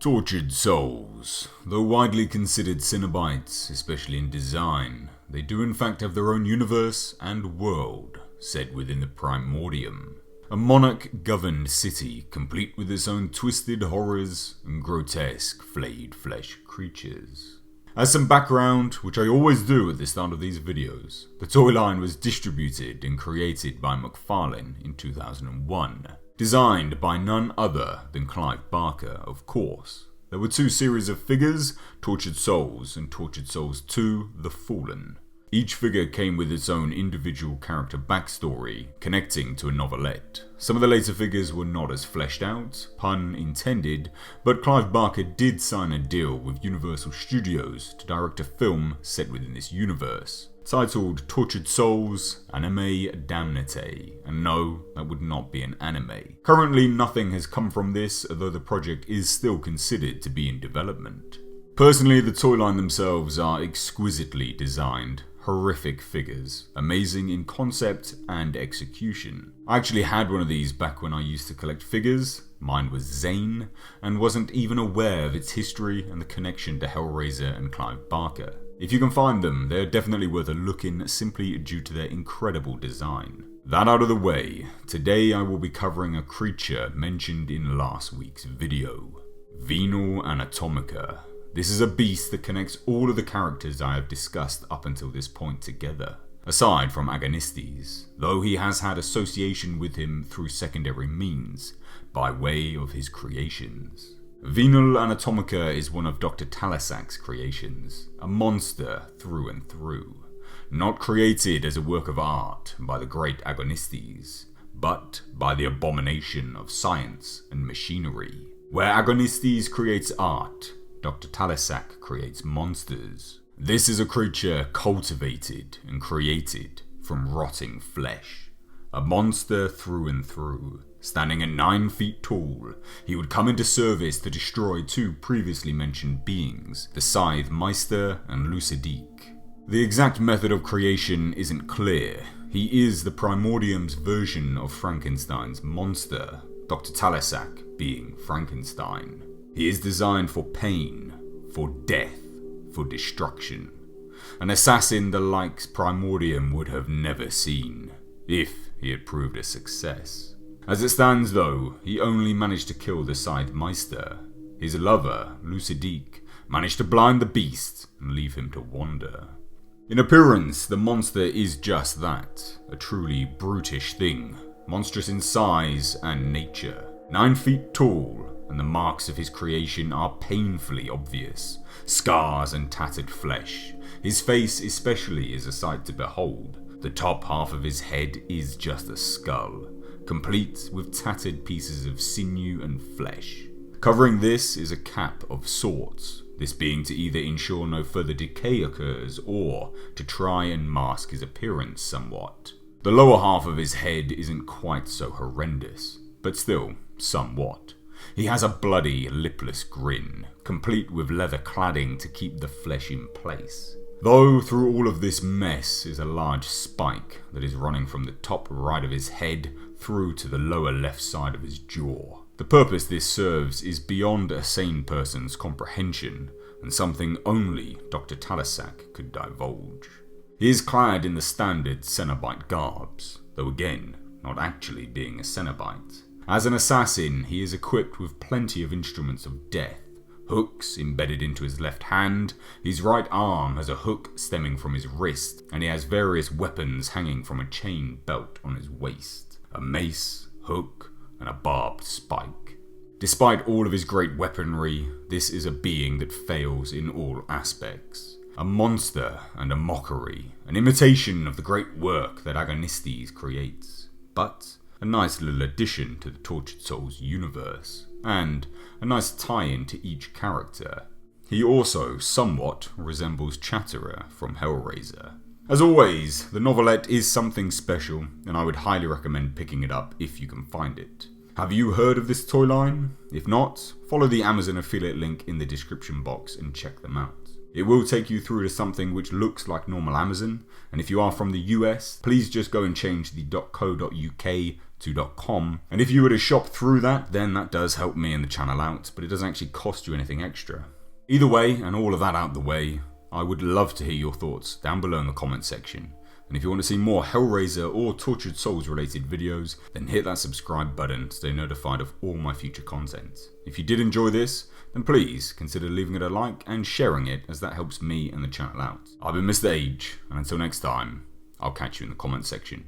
Tortured souls. Though widely considered Cenobites, especially in design, they do in fact have their own universe and world, set within the Primordium. A monarch-governed city, complete with its own twisted horrors and grotesque flayed flesh creatures. As some background, which I always do at the start of these videos, the toy line was distributed and created by McFarlane in 2001. Designed by none other than Clive Barker, of course. There were two series of figures, Tortured Souls and Tortured Souls 2: The Fallen. Each figure came with its own individual character backstory, connecting to a novelette. Some of the later figures were not as fleshed out, pun intended, but Clive Barker did sign a deal with Universal Studios to direct a film set within this universe, titled Tortured Souls Anime Damnate, and no, that would not be an anime. Currently nothing has come from this, although the project is still considered to be in development. Personally, the toy line themselves are exquisitely designed, horrific figures, amazing in concept and execution. I actually had one of these back when I used to collect figures. Mine was Zane, and wasn't even aware of its history and the connection to Hellraiser and Clive Barker. If you can find them, they're definitely worth a look in simply due to their incredible design. That out of the way, today I will be covering a creature mentioned in last week's video. Venal Anatomica. This is a beast that connects all of the characters I have discussed up until this point together. Aside from Agonistes, though he has had association with him through secondary means, by way of his creations. Venal Anatomica is one of Dr. Talasak's creations, a monster through and through. Not created as a work of art by the great Agonistes, but by the abomination of science and machinery. Where Agonistes creates art, Dr. Talasak creates monsters. This is a creature cultivated and created from rotting flesh. A monster through and through. Standing at 9 feet tall, he would come into service to destroy two previously mentioned beings, the Scythe Meister and Lucidique. The exact method of creation isn't clear. He is the Primordium's version of Frankenstein's monster, Dr. Talasak being Frankenstein. He is designed for pain, for death, for destruction. An assassin the likes Primordium would have never seen, if he had proved a success. As it stands though, he only managed to kill the Scythe Meister. His lover, Lucidique, managed to blind the beast and leave him to wander. In appearance, the monster is just that, a truly brutish thing, monstrous in size and nature. 9 feet tall, and the marks of his creation are painfully obvious. Scars and tattered flesh. His face especially is a sight to behold. The top half of his head is just a skull, complete with tattered pieces of sinew and flesh. Covering this is a cap of sorts, this being to either ensure no further decay occurs or to try and mask his appearance somewhat. The lower half of his head isn't quite so horrendous, but still somewhat. He has a bloody, lipless grin, complete with leather cladding to keep the flesh in place. Though through all of this mess is a large spike that is running from the top right of his head through to the lower left side of his jaw. The purpose this serves is beyond a sane person's comprehension, and something only Dr. Talasak could divulge. He is clad in the standard Cenobite garbs, though again, not actually being a Cenobite. As an assassin, he is equipped with plenty of instruments of death. Hooks embedded into his left hand, his right arm has a hook stemming from his wrist, and he has various weapons hanging from a chain belt on his waist. A mace, hook, and a barbed spike. Despite all of his great weaponry, this is a being that fails in all aspects. A monster and a mockery, an imitation of the great work that Agonistes creates. But a nice little addition to the Tortured Souls universe, and a nice tie-in to each character. He also somewhat resembles Chatterer from Hellraiser. As always, the novelette is something special, and I would highly recommend picking it up if you can find it. Have you heard of this toy line? If not, follow the Amazon affiliate link in the description box and check them out. It will take you through to something which looks like normal Amazon, and if you are from the US, please just go and change the .co.uk to.com. And if you were to shop through that, then that does help me and the channel out, but it doesn't actually cost you anything extra. Either way, and all of that out the way, I would love to hear your thoughts down below in the comment section. And if you want to see more Hellraiser or Tortured Souls related videos, then hit that subscribe button to stay notified of all my future content. If you did enjoy this, then please consider leaving it a like and sharing it, as that helps me and the channel out. I've been Mr. Age, and until next time, I'll catch you in the comment section.